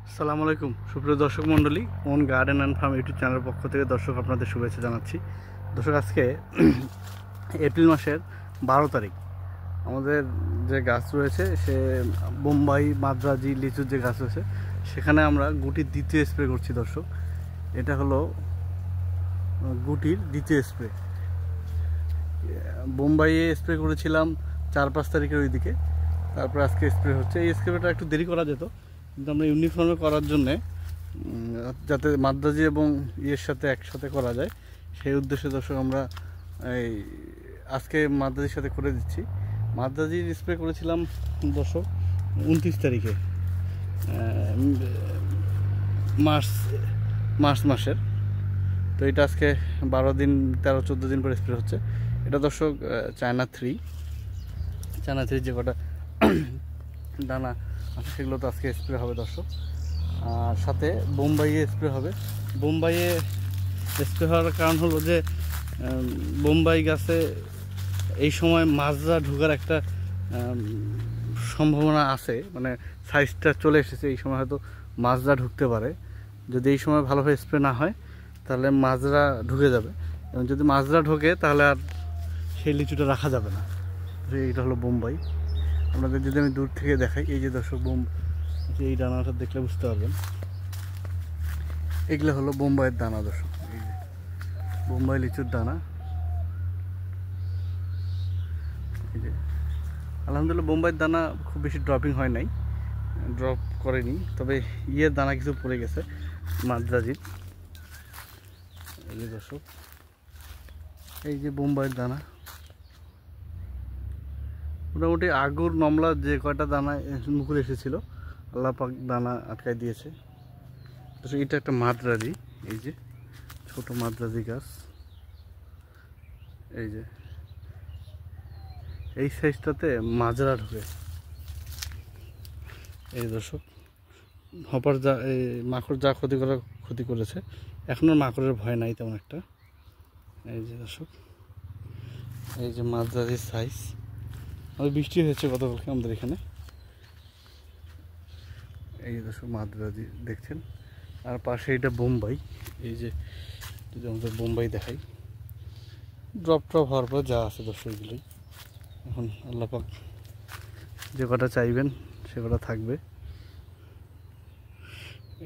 আসসালামু আলাইকুম সুপ্রিয় দর্শক মণ্ডলী, on garden and farm YouTube চ্যানেলের পক্ষ থেকে দর্শক আপনাদের শুভেচ্ছা জানাচ্ছি। দর্শক, আজকে এপ্রিল মাসের 12 তারিখ। আমাদের যে গাছ রয়েছে সে বোম্বাই মাদ্রাজি লিচুর যে গাছ রয়েছে সেখানে আমরা গুটির দ্বিতীয় স্প্রে করছি। দর্শক, এটা হলো গুটির দ্বিতীয় স্প্রে। বোম্বাইয়ে স্প্রে করেছিলাম 4-5 তারিখের ওই দিকে, তারপর আজকে স্প্রে হচ্ছে। এই স্প্রেটা একটু দেরি করা যেত, কিন্তু আমরা ইউনিফর্মে করার জন্যে যাতে মাদ্রাজি এবং ইয়ের সাথে একসাথে করা যায় সেই উদ্দেশ্যে দর্শক আমরা এই আজকে মাদ্রাজির সাথে করে দিচ্ছি। মাদ্রাজির স্প্রে করেছিলাম দর্শক 29 তারিখে, মার্চ মাসের। তো এটা আজকে 12 দিন 13-14 দিন পরে স্প্রে হচ্ছে। এটা দর্শক চায়না থ্রি যে কটা দানা আছে সেগুলো তো আজকে স্প্রে হবে দর্শক। আর সাথে বোম্বাইয়ে স্প্রে হবে। বোম্বাইয়ে স্প্রে হওয়ার কারণ হলো যে বোম্বাই গাছে এই সময় মাজরা ঢোকার একটা সম্ভাবনা আছে, মানে সাইজটা চলে এসেছে। এই সময় হয়তো মাজরা ঢুকতে পারে। যদি এই সময় ভালোভাবে স্প্রে না হয় তাহলে মাজরা ঢুকে যাবে, এবং যদি মাজরা ঢোকে তাহলে আর সেই লিচুটা রাখা যাবে না। এইটা হলো বোম্বাই। আপনাদের যদি আমি দূর থেকে দেখাই, এই যে দর্শক এই দানাটা দেখলে বুঝতে পারবেন, এগুলো হলো বোম্বাইয়ের দানা দর্শক। এই যে বোম্বাই লিচুর দানা। এই যে আলহামদুলিল্লাহ বোম্বাইয়ের দানা খুব বেশি ড্রপিং হয় নাই, ড্রপ করেনি, তবে ইয়ের দানা কিছু পড়ে গেছে মাদ্রাজির। এই যে দর্শক, এই যে বোম্বাইয়ের দানা। মোটামুটি আগুর নমলা যে কয়টা দানা মুকুল এসেছিলো আল্লাহ পাক দানা আটকায় দিয়েছে। তো এটা একটা মাদ্রাজি, এই যে ছোট মাদ্রাজি গাছ। এই যে এই সাইজটাতে মাজরা ঢুকে। এই দর্শক, হপার যা এই মাকড় যা ক্ষতি করেছে, এখন আর মাকড়ের ভয় নাই তেমন একটা। এই যে দর্শক, এই যে মাদ্রাজির সাইজ। আমাদের বৃষ্টি হয়েছে গতকালকে আমাদের এখানে। এই দর্শক মাদ্রাজি দেখছেন, আর পাশে এটা বোম্বাই। এই যে যদি আমাদের বোম্বাই দেখাই, ড্রপ হওয়ার পর যা আছে দর্শক এগুলোই। এখন আল্লাহ পাক যে কটা চাইবেন সে কটা থাকবে।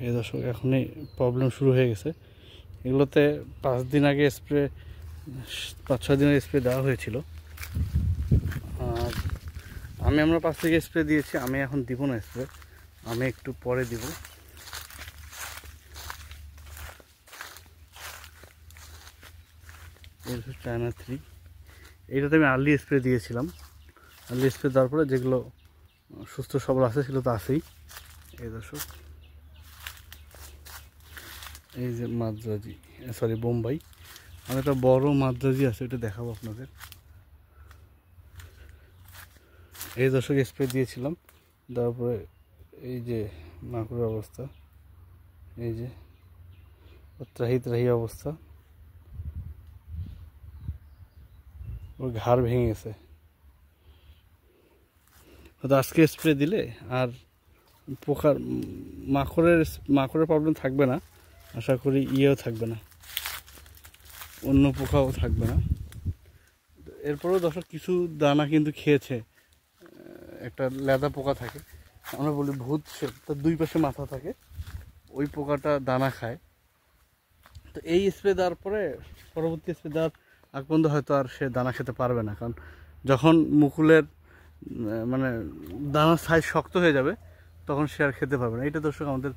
এই দর্শক, এখনই প্রবলেম শুরু হয়ে গেছে। এগুলোতে 5 দিন আগে স্প্রে, 5-6 দিনের স্প্রে দেওয়া হয়েছিল। আর আমরা 5 থেকে স্প্রে দিয়েছি। আমি এখন দিব না স্প্রে, আমি একটু পরে দিব। এই চায়না থ্রি, এইটাতে আমি আর্লি স্প্রে দিয়েছিলাম। আর্লি স্প্রে দেওয়ার পরে যেগুলো সুস্থ সবল আছে সেগুলো তো আছেই। এই দর্শক, এই যে মাদ্রাজি, সরি বোম্বাই। আর একটা বড় মাদ্রাজি আছে, এটা দেখাবো আপনাদের। এই দর্শক স্প্রে দিয়েছিলাম, তারপরে এই যে মাকড়ের অবস্থা, এই যে ত্রাহি অবস্থা, ওর ঘাড় ভেঙে গেছে। হয়তো আজকে স্প্রে দিলে আর মাকড়ের প্রবলেম থাকবে না, আশা করি ইয়েও থাকবে না, অন্য পোকাও থাকবে না। এরপরেও দর্শক কিছু দানা কিন্তু খেয়েছে। একটা লেদা পোকা থাকে, আমরা বলি ভূত, সে তার 2 পাশে মাথা থাকে, ওই পোকাটা দানা খায়। তো এই স্প্রে দেওয়ার পরে পরবর্তী স্প্রে দেওয়ার আগ পর্যন্ত হয়তো আর সে দানা খেতে পারবে না, কারণ যখন মুকুলের মানে দানার সাইজ শক্ত হয়ে যাবে তখন সে আর খেতে পারবে না। এটা দর্শক আমাদের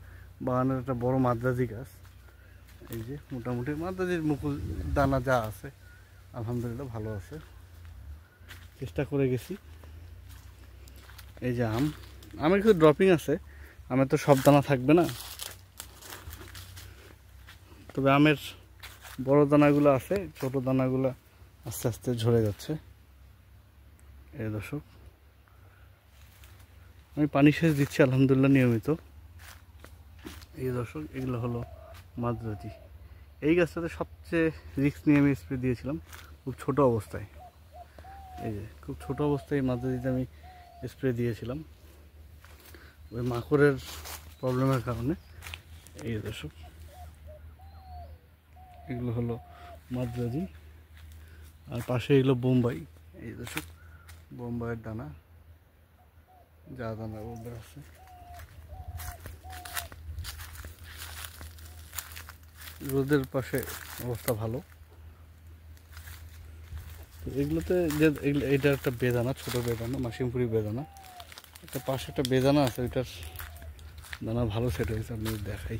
বাগানের একটা বড় মাদ্রাজি গাছ। এই যে মোটামুটি মাদ্রাজির মুকুল দানা যা আছে আলহামদুলিল্লাহ ভালো আছে, চেষ্টা করে গেছি। এই যে আমের কিছু ড্রপিং আছে, আমের তো সব দানা থাকবে না, তবে আমের বড় দানাগুলো আছে, ছোট দানাগুলো আস্তে আস্তে ঝরে যাচ্ছে। এই দর্শক, আমি পানি সেচ দিচ্ছি আলহামদুলিল্লাহ নিয়মিত। এই দর্শক, এগুলো হলো মাদ্রাজি। এই গাছটাতে সবচেয়ে রিস্ক নিয়ে আমি স্প্রে দিয়েছিলাম খুব ছোট অবস্থায়। এই যে খুব ছোট অবস্থায় মাদ্রাজিতে আমি স্প্রে দিয়েছিলাম। ওই মাকড়ের প্রবলেমের কারণে। এই দর্শক, এগুলো হলো মাদ্রাজি, আর পাশে এগুলো বোম্বাই। এই দর্শক, বোম্বাইয়ের দানা, যা দানা বোম্বাই আছে। রোদের পাশে অবস্থা ভালো। তো এগুলোতে যে এটা একটা বেদানা, ছোট বেদানা, মাসিমপুরি বেদানা। একটা পাশে একটা বেদানা আছে, ওইটার দানা ভালো সেট হয়েছে, আপনি দেখাই।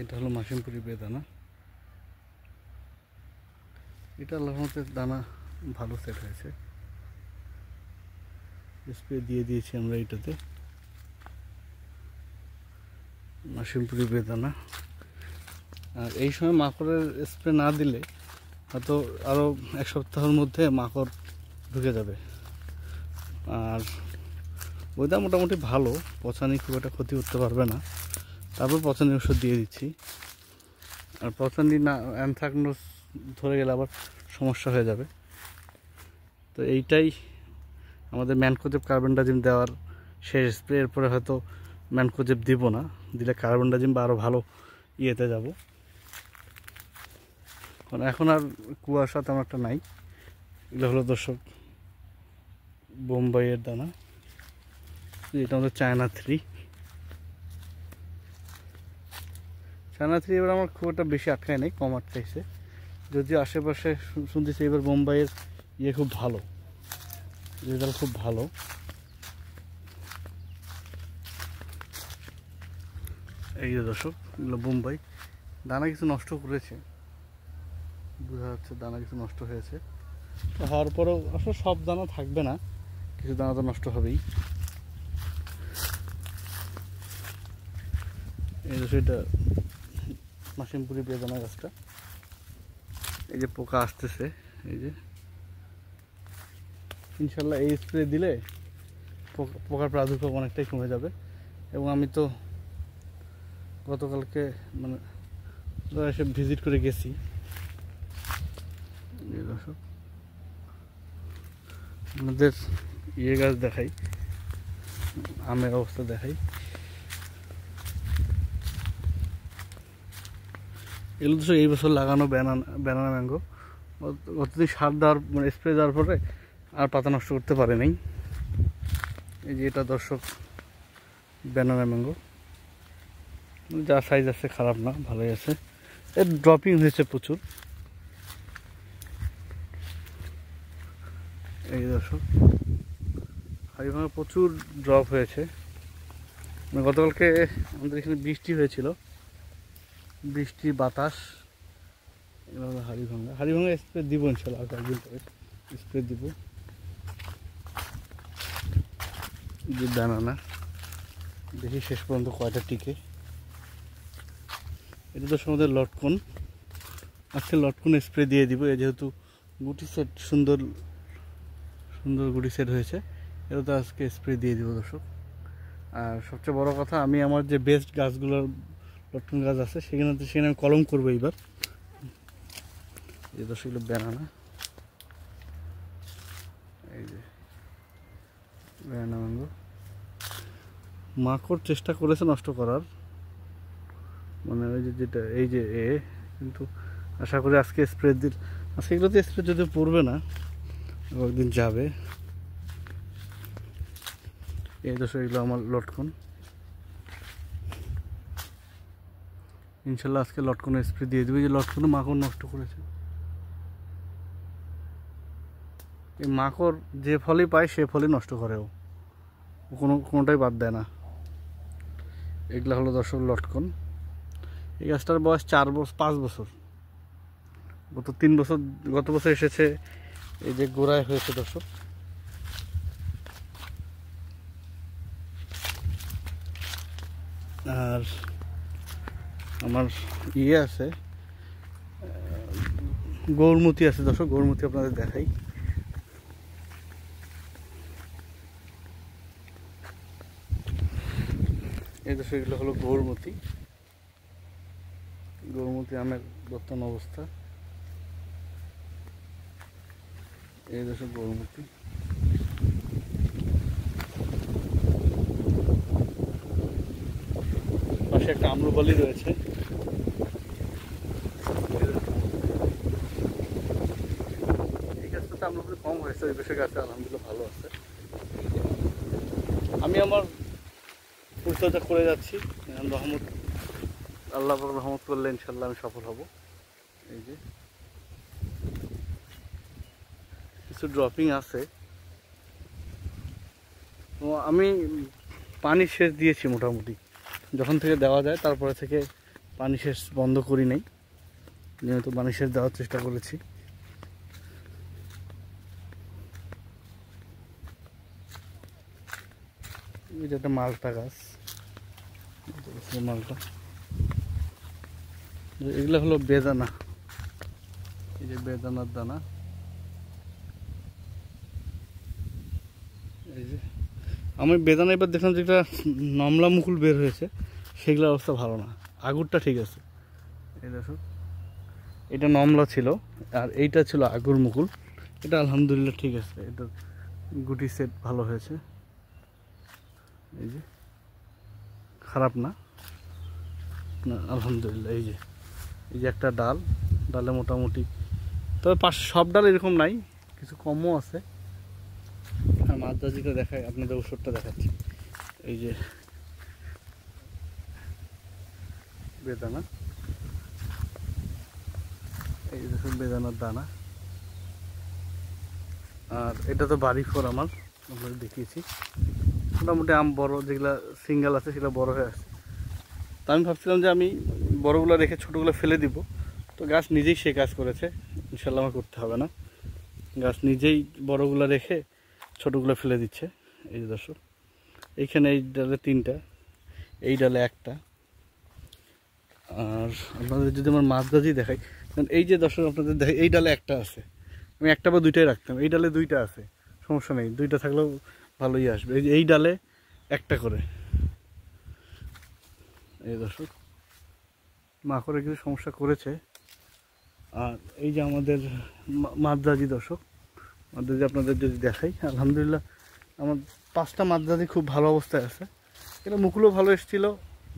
এটা হলো মাসিমপুরি বেদানা। এটা আল্লাহর রহমতে দানা ভালো সেট হয়েছে। স্প্রে দিয়ে দিয়েছি আমরা এটাতে, মাসিমপুরি বেদানা। আর এই সময় মাকড়ের স্প্রে না দিলে হয়তো আরও এক সপ্তাহের মধ্যে মাকড় ঢুকে যাবে। আর ওইটা মোটামুটি ভালো, পচানি খুব একটা ক্ষতি করতে পারবে না। তারপর পচানি ওষুধ দিয়ে দিচ্ছি। আর পচানি না, অ্যানথ্রাকনোজ ধরে গেলে আবার সমস্যা হয়ে যাবে। তো এইটাই আমাদের ম্যানকোজেব কার্বনডাজিম দেওয়ার শেষ স্প্রে। এরপরে হয়তো ম্যানকোজেব দিব না, দিলে কার্বনডাজিম বা আরও ভালো ইয়েতে যাব। কারণ এখন আর কুয়াশা তেমন একটা নাই। এগুলো হলো দর্শক বোম্বাইয়ের দানা। এটা আমাদের চায়না 3। চায়না 3 এবার আমার খুব একটা বেশি আটকায় নেই, কম আটকাইছে। যদিও আশেপাশে শুনতেছি এবার বোম্বাইয়ের ইয়ে খুব ভালো, রেজাল্ট খুব ভালো। এই যে দর্শক, এগুলো বোম্বাই। দানা কিছু নষ্ট করেছে, বোঝা যাচ্ছে দানা কিছু নষ্ট হয়েছে। তো হওয়ার পরেও আসলে সব দানা থাকবে না, কিছু দানা তো নষ্ট হবেই। এই যে সেটা মাসিমপুরি বেদানা গাছটা। এই যে পোকা আসতেছে, এই যে ইনশাল্লাহ এই স্প্রে দিলে পোকার প্রাদুর্ভাব অনেকটাই কমে যাবে। এবং আমি তো গতকালকে মানে এসে ভিজিট করে গেছি। দর্শক আমাদের ইয়ে গাছ দেখাই, আমের অবস্থা দেখাই। এগুলো তো এই বছর লাগানো ব্যানানা ম্যাঙ্গো। গতদিন সার দেওয়ার মানে স্প্রে দেওয়ার পরে আর পাতা নষ্ট করতে পারে নাই। এই যে এটা দর্শক ব্যানানা ম্যাঙ্গো, যা সাইজ আছে খারাপ না, ভালোই আছে। এর ড্রপিং হয়েছে প্রচুর। এই দর্শক হাড়িভাঙা প্রচুর ড্রপ হয়েছে। মানে গতকালকে আমাদের এখানে বৃষ্টি হয়েছিল, বৃষ্টি বাতাস। এভাবে হাড়িভাঙা স্প্রে দিব ইনশাল্লাহ, কয়েকদিন পরে স্প্রে দিব। যে ব্যানানা দেখি শেষ পর্যন্ত কয়টা টিকে। এটা তো আমাদের লটকন, আজকে লটকন স্প্রে দিয়ে দিব। যেহেতু গুটি সেট সুন্দর সুন্দর গুটি সেট হয়েছে, এটা তো আজকে স্প্রে দিয়ে দিব দর্শক। আর সবচেয়ে বড় কথা, আমি আমার যে বেস্ট গাছগুলোর লটকন গাছ আছে সেখানে আমি কলম করবো এইবার। এই দর্শক এগুলো ব্যানানা, এই যে ব্যানানা ম্যাঙ্গো। মাকড় চেষ্টা করেছে নষ্ট করার, মানে ওই যে যেটা এই যে কিন্তু আশা করি আজকে স্প্রে দিল, আজকে এগুলোতে স্প্রে যদি পড়বে না, কয়েকদিন যাবে। এই দর্শক এগুলো আমার লটকন, ইনশাল্লাহ আজকে লটকনের স্প্রে দিয়ে দেবে। যে লটকনে মাকড় নষ্ট করেছে, এই মাকড় যে ফলই পায় সে ফলই নষ্ট করে, ও কোনোটাই বাদ দেয় না। এগুলো হলো দর্শক লটকন। এই গাছটার বয়স 5 বছর। গত বছর এসেছে, এই যে গোড়ায় হয়েছে দর্শক। আর আমার ইয়ে আছে, গৌরমতি আছে দর্শক, গৌরমতি আপনাদের দেখাই। এই দর্শক এগুলো হলো গৌরমতি আমের বর্তমান অবস্থা। এই দর্শক গৌরমতি। একটা আম্রপালি রয়েছে। এই গাছটাতে আম্রপালি কম হয়েছে, ওই পাশে গাছে আলহামদুলিল্লাহ ভালো আছে। আমি আমার পরিচর্যা করে যাচ্ছি, রহমত আল্লাহ রহমত করলে ইনশাল্লাহ আমি সফল হব। এই যে কিছু ড্রপিং আছে, তো আমি পানি সেচ দিয়েছি মোটামুটি, যখন থেকে দেওয়া যায় তারপরে থেকে পানি সেচ বন্ধ করি নাই, নিয়মিত পানি সেচ দেওয়ার চেষ্টা করেছি। এটা একটা মালটা গাছ, মালটা, এগুলো হলো বেদানা। এই যে বেদানার দানা, এই যে আমি বেদানা এবার দেখলাম যেটা নমলা মুকুল বের হয়েছে, সেগুলোর অবস্থা ভালো না। আগুরটা ঠিক আছে, এই দেখো এটা নমলা ছিল, আর এইটা ছিল আগুর মুকুল। এটা আলহামদুলিল্লাহ ঠিক আছে, এটা গুটি সেট ভালো হয়েছে। এই যে খারাপ না, আলহামদুলিল্লাহ। এই যে একটা ডালে মোটামুটি, তবে পাশে সব ডাল এরকম নাই, কিছু কমও আছে। আর মাদ্রাজিটা দেখায়, আপনাদের ওষুধটা দেখাচ্ছি। এই যে বেদানা, এই দেখুন বেদানার দানা। আর এটা তো বাড়ি ফোর আমার, আপনাদের দেখিয়েছি। মোটামুটি আম বড়, যেগুলো সিঙ্গেল আছে সেগুলো বড় হয়ে আসছে। তা আমি ভাবছিলাম যে আমি বড়গুলো রেখে ছোটোগুলো ফেলে দিব, তো গাছ নিজেই সে কাজ করেছে, ইনশাল্লাহ আমার করতে হবে না। গাছ নিজেই বড়গুলো রেখে ছোটোগুলো ফেলে দিচ্ছে। এই যে দর্শক, এইখানে এই ডালে 3টা, এই ডালে 1টা। আর আপনাদের যদি আমার মাদ্রাজি দেখাই, কারণ এই যে দর্শক আপনাদের দেখাই, এই ডালে 1টা আছে, আমি 1টা বা 2টাই রাখতাম। এই ডালে 2টা আছে, সমস্যা নেই, 2টা থাকলেও ভালোই আসবে। এই ডালে 1টা করে। এই দর্শক মাকড়ে কিছু সমস্যা করেছে। আর এই যে আমাদের মাদ্রাজি দর্শক, মাদ্রাজি আপনাদের যদি দেখাই, আলহামদুলিল্লাহ আমার 5টা মাদ্রাজি খুব ভালো অবস্থায় আছে। এটা মুকুলও ভালো এসেছিল,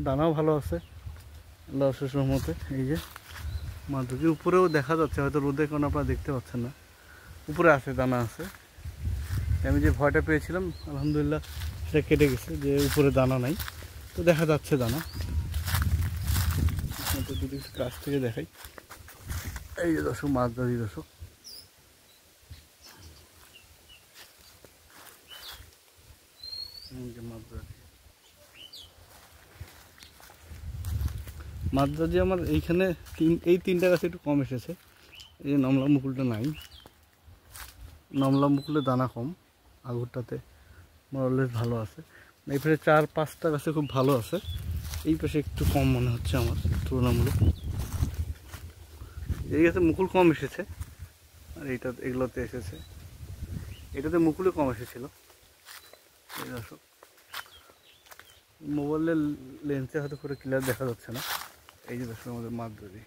দানাও ভালো আছে আল্লাহ রহমতে। এই যে মাদ্রাজি উপরেও দেখা যাচ্ছে, হয়তো রোদে কারণে আপনারা দেখতে পাচ্ছেন না, উপরে আছে, দানা আছে। আমি যে ভয়টা পেয়েছিলাম আলহামদুলিল্লাহ সেটা কেটে গেছে, যে উপরে দানা নাই, তো দেখা যাচ্ছে দানা। যদি কাছ থেকে দেখাই, এই যে দর্শক মাদ্রাজি দর্শক, মাদ্রাজি আমার এইখানে এই 3টা গাছে একটু কম এসেছে। এই যে নমলা মুকুলটা নাই, নমলা মুকুলের দানা কম, আগুরটাতে মরলেস ভালো আছে। এই পাশে 4-5টা গাছে খুব ভালো আছে, এই পাশে একটু কম মনে হচ্ছে আমার তুলনামূলক। এই গাছে মুকুল কম এসেছে, আর এগুলোতে এসেছে, এটাতে মুকুলে কম এসেছিল। এই দর্শক মোবাইলের লেন্সে হয়তো করে ক্লিয়ার দেখা যাচ্ছে না। এই যে দর্শক আমাদের মাদ্রাজি,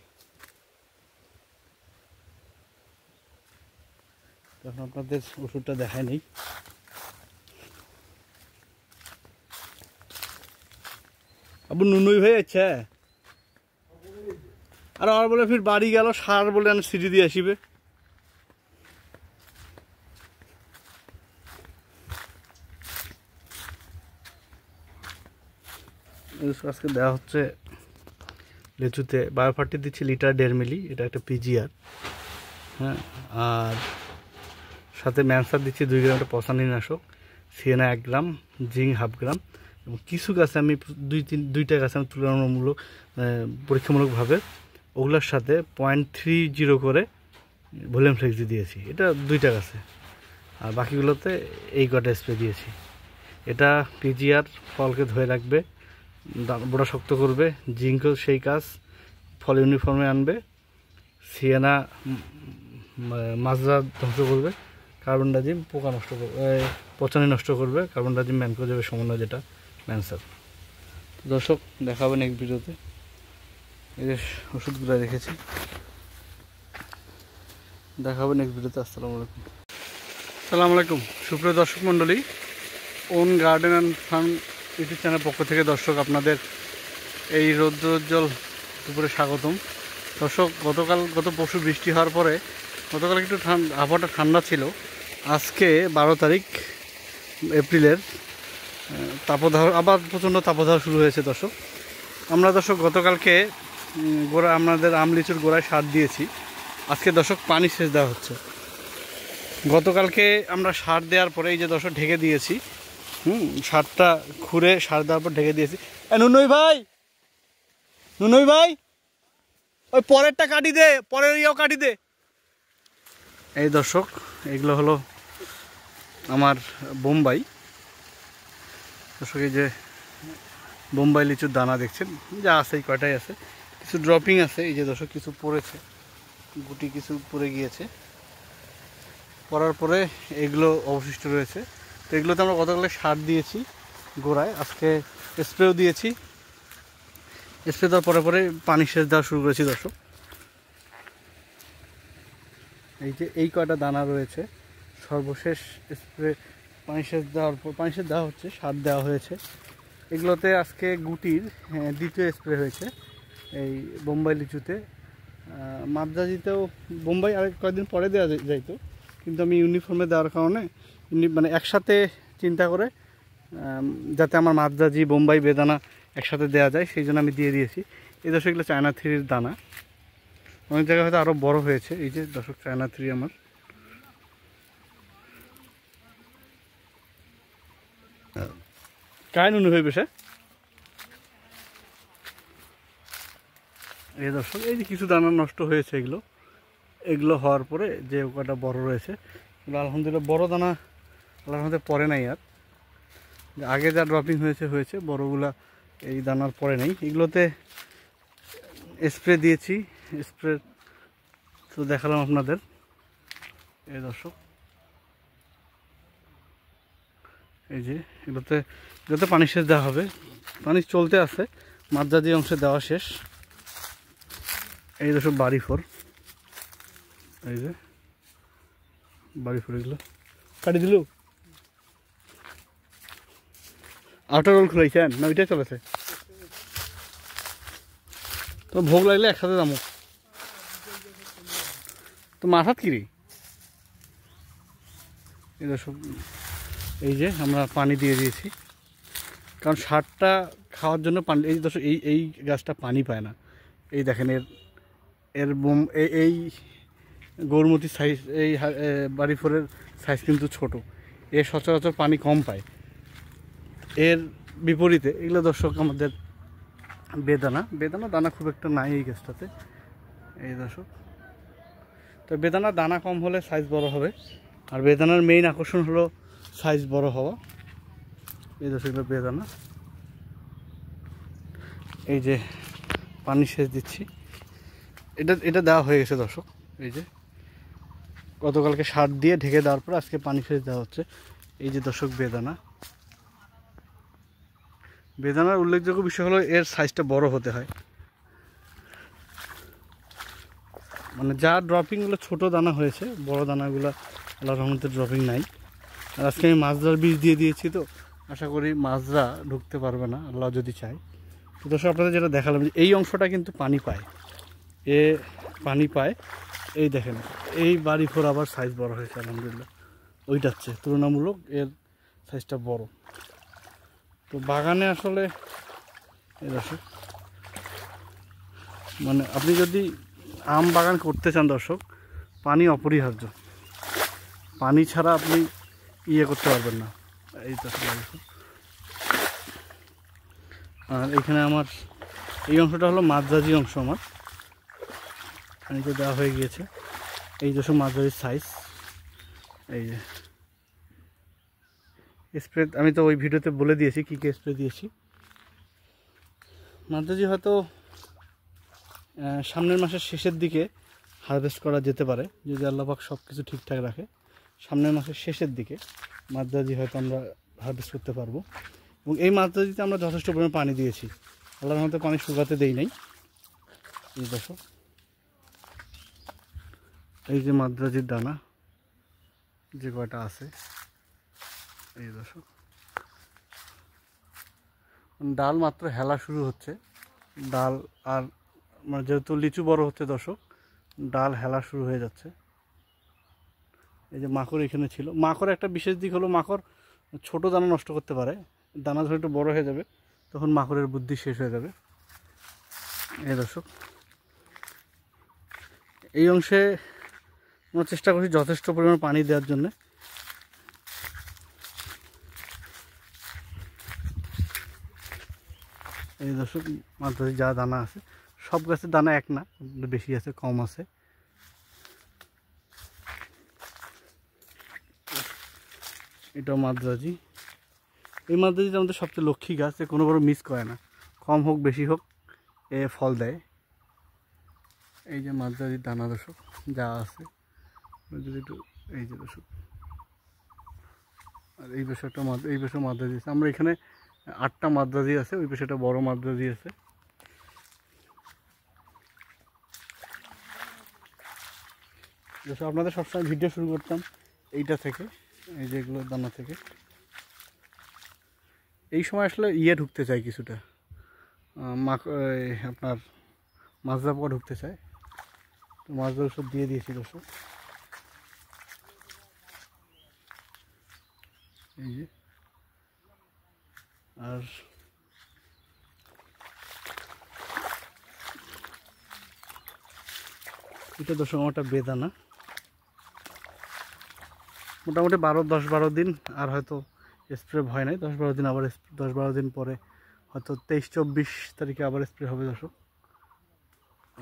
তখন আপনাদের ওষুধটা দেখায় নেই। আবু নুনুই ভাই আচ্ছা, আর আর বলে ফির বাড়ি গেল, সার বলে সিঁড়ি দিয়ে আসিবে। আজকে দেওয়া হচ্ছে লিচুতে বায়োফার্টি দিচ্ছি লিটার 1.5 মিলি, এটা একটা পিজিআর, হ্যাঁ। আর সাথে ম্যানসার দিচ্ছি 2 গ্রাম, একটা পচানীনাশক, সিএনএ 1 গ্রাম, জিঙ্ক 1/2 গ্রাম। এবং কিছু গাছে আমি 2টা গাছে আমি তুলনামূলক পরীক্ষামূলকভাবে ওগুলোর সাথে 0.30 করে ভলিউম ফ্লেক্স দিয়েছি, এটা 2টা গাছে। আর বাকিগুলোতে এই কটা স্প্রে দিয়েছি। এটা পিজিআর ফলকে ধরে রাখবে, বড় শক্ত করবে, জিঙ্কও সেই কাজ, ফল ইউনিফর্মে আনবে, সিএনা মাজরা ধ্বংস করবে, কার্বন ডাইজিম পোকা নষ্ট করবে, পচানি নষ্ট করবে, কার্বন ডাইজিম ম্যানকোজেবে সমন্বয়, যেটা ম্যানসার। দর্শক দেখাবে নেক্সট ভিডিওতে, এই যে ওষুধগুলো রেখেছি, দেখাবে নেক্সট ভিডিওতে। আসসালামু আলাইকুম। আসসালামু আলাইকুম সুপ্রিয় দর্শক মণ্ডলী, on garden and farm YouTube channel পক্ষ থেকে দর্শক আপনাদের এই রৌদ্রোজ্জ্বল দুপুরে স্বাগতম। দর্শক, গত পরশু বৃষ্টি হওয়ার পরে গতকাল একটু আবহাওয়াটা ঠান্ডা ছিল। আজকে 12 তারিখ এপ্রিলের তাপদাহ, আবার প্রচণ্ড তাপদাহ শুরু হয়েছে। দর্শক, আমরা গতকালকে আমাদের আম লিচুর গোড়ায় সার দিয়েছি। আজকে পানি সেচ দেওয়া হচ্ছে। গতকালকে আমরা সার দেওয়ার পরে এই যে ঢেকে দিয়েছি। সারটা খুঁড়ে সার দেওয়ার পর ঢেকে দিয়েছি। নুনই ভাই ওই পরেরটা কাটি দে, পরের ইয়েও কাটি দে। এই দর্শক, এগুলো হলো আমার বোম্বাই। দর্শক, এই যে বোম্বাই লিচুর দানা দেখছেন, যা আছে এই কয়টাই আছে। কিছু ড্রপিং আছে, এই যে দর্শক কিছু পড়েছে, গুটি কিছু পড়ে গিয়েছে। পড়ার পরে এগুলো অবশিষ্ট রয়েছে। তো এগুলোতে আমরা গতকালে সার দিয়েছি গোড়ায়, আজকে স্প্রেও দিয়েছি। স্প্রে দেওয়ার পরে পানি সেচ দেওয়া শুরু করেছি। দর্শক, এই যে এই কয়টা দানা রয়েছে, সর্বশেষ স্প্রে পানি সেচ দেওয়া হচ্ছে, সার দেওয়া হয়েছে। এগুলোতে আজকে গুটির দ্বিতীয় স্প্রে হয়েছে এই বোম্বাই লিচুতে। মাদ্রাজিতেও বোম্বাই আরেক কয়েকদিন পরে দেওয়া যাইতো, কিন্তু আমি ইউনিফর্মে দেওয়ার কারণে মানে একসাথে চিন্তা করে যাতে আমার মাদ্রাজি বোম্বাই বেদানা একসাথে দেওয়া যায়, সেই জন্য আমি দিয়ে দিয়েছি। এই দর্শক, এগুলো চায়না থ্রির দানা। অনেক জায়গায় হয়তো আরও বড় হয়েছে। এই যে দর্শক, চায়না থ্রি আমার। কায় নুন হয়ে বেশে। এই দর্শক, এই যে কিছু দানা নষ্ট হয়েছে, এগুলো হওয়ার পরে যে কটা বড় রয়েছে, এগুলো আলহামদুলিল্লাহ বড় দানা আলহামদুলিল্লাহ পরে নাই। আর আগে যা ড্রপিং হয়েছে বড়গুলা এই দানার পরে নেই। এগুলোতে স্প্রে দিয়েছি, স্প্রে তো দেখালাম আপনাদের। এই দর্শক, এই যে এগুলোতে পানি সেচ দেওয়া হবে। পানি চলতে আছে, মাদ্রাজি অংশে দেওয়া শেষ। এই দর্শক, বাড়ি ফোর, এই যে বাড়ি ফোর, এগুলো কাটি দিল। আউটার রোল খুলাইছেন না ওইটাই চলেছে? তো ভোগ লাগলে একসাথে যাবো। তো মাথাত কিরি। এই দর্শক, এই যে আমরা পানি দিয়ে দিয়েছি, কারণ সারটা খাওয়ার জন্য পানি। এই দর্শক, এই গাছটা পানি পায় না। এই দেখেন এর এই গৌরমতির সাইজ, এই বাড়ি ফোরের সাইজ কিন্তু ছোট। এর সচরাচর পানি কম পায়। এর বিপরীতে এগুলো দর্শক আমাদের বেদানা দানা খুব একটা নাই এই গাছটাতে। এই দর্শক, তো বেদানা দানা কম হলে সাইজ বড় হবে, আর বেদানার মেইন আকর্ষণ হলো সাইজ বড় হওয়া। এই দর্শক, বেদানা। এই যে পানি সেচ দিচ্ছি, এটা দেওয়া হয়ে গেছে দর্শক। এই যে গতকালকে সার দিয়ে ঢেকে দেওয়ার পর আজকে পানি সেচ দেওয়া হচ্ছে। এই যে দর্শক, বেদানার উল্লেখযোগ্য বিষয় হলো এর সাইজটা বড় হতে হয়। মানে যা ড্রপিংগুলো ছোট দানা হয়েছে, বড় দানাগুলো আল্লাহর রহমতে ড্রপিং নাই। আর আজকে আমি মাজরার বীজ দিয়ে দিয়েছি, তো আশা করি মাজরা ঢুকতে পারবে না, আল্লাহ যদি চায়। তো দর্শক, আপনাদের যেটা দেখালাম, এই অংশটা কিন্তু পানি পায়, পানি পায়। এই দেখেন, এই বাড়ি ফোর আবার সাইজ বড় হয়েছে আলহামদুলিল্লাহ। ওইটার চেয়ে তুলনামূলক এর সাইজটা বড়। তো বাগানে আসলে এই দর্শক, মানে আপনি যদি আম বাগান করতে চান দর্শক, পানি অপরিহার্য। পানি ছাড়া আপনি করতে পারবেন না। এই তো, আর এখানে আমার এই অংশটা হলো মাদ্রাজি অংশ। আমার পানিতে দেওয়া হয়ে গিয়েছে। এই দর্শক, মাদ্রাজির সাইজ। এই যে স্প্রে, আমি তো ওই ভিডিওতে বলে দিয়েছি কী কী স্প্রে দিয়েছি। মাদ্রাজি হয়তো সামনের মাসের শেষের দিকে হারভেস্ট করা যেতে পারে, যদি আল্লাহ পাক সব কিছু ঠিকঠাক রাখে। সামনের মাসের শেষের দিকে মাদ্রাজি হয়তো আমরা হারভেস্ট করতে পারবো। এবং এই মাদ্রাজিতে আমরা যথেষ্ট পরিমাণে পানি দিয়েছি, আল্লাহর রহমতে পানি শুকাতে দেই নাই। এই দর্শক, এই যে মাদ্রাজির দানা যে কয়টা আছে, এই দর্শক, ডাল মাত্র হেলা শুরু হচ্ছে। ডাল আর মানে যেহেতু লিচু বড় হচ্ছে দর্শক, ডাল হেলা শুরু হয়ে যাচ্ছে। এই যে মাকড় এখানে ছিল, মাকড় একটা বিশেষ দিক হলো মাকড় ছোট দানা নষ্ট করতে পারে, দানা যখন একটু বড় হয়ে যাবে তখন মাকড়ের বুদ্ধি শেষ হয়ে যাবে। এই দর্শক এই অংশে আমরা চেষ্টা করছি যথেষ্ট পরিমাণ পানি দেওয়ার জন্য। এই দর্শক মাদ্রাজি যা দানা আছে, সব গাছের দানা এক না, বেশি আছে কম আছে। এটাও মাদ্রাজি। এই মাদ্রাজিটা আমাদের সবচেয়ে লক্ষ্মী গাছ, কোনো বড় মিস করে না, কম হোক বেশি হোক এ ফল দেয়। এই যে মাদ্রাজির দানা দর্শক যা আছে, যদি একটু এই যে দর্শক, আর এই পাশে একটা এই পাশে মাদ্রাজি আছে। আমরা এখানে 8টা মাদ্রাজি আছে, ওই পাশে একটা বড় মাদ্রাজি আছে। আপনাদের সবসময় ভিডিও শুরু করতাম এইটা থেকে, এই যেগুলো দানা থেকে। এই সময় আসলে ঢুকতে চাই কিছুটা, আপনার মাজরা পোকা ঢুকতে চায়, তো মাজরা ওষুধ দিয়ে দিয়েছি দর্শক। এই যে আর এটা দর্শক আমারটা বেদানা, মোটামুটি 10-12 দিন আর হয়তো স্প্রে ভয় নাই। 10-12 দিন আবার 10-12 দিন পরে হয়তো 23-24 তারিখে আবার স্প্রে হবে দর্শক।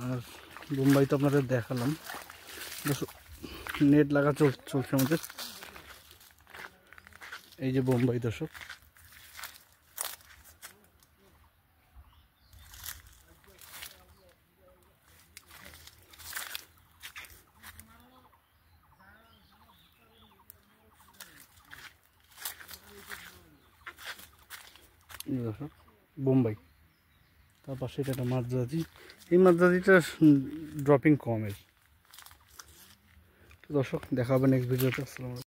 আর বোম্বাই তো আপনাদের দেখালাম দর্শক, নেট লাগা চলছে আমাদের। এই যে বোম্বাই দর্শক, বোম্বাই, তার পাশে এটা একটা মাদ্রাজি। এই মাদ্রাজিটা ড্রপিং কম এর। তো দর্শক দেখা হবে নেক্সট ভিডিওতে। আসসালামু আলাইকুম।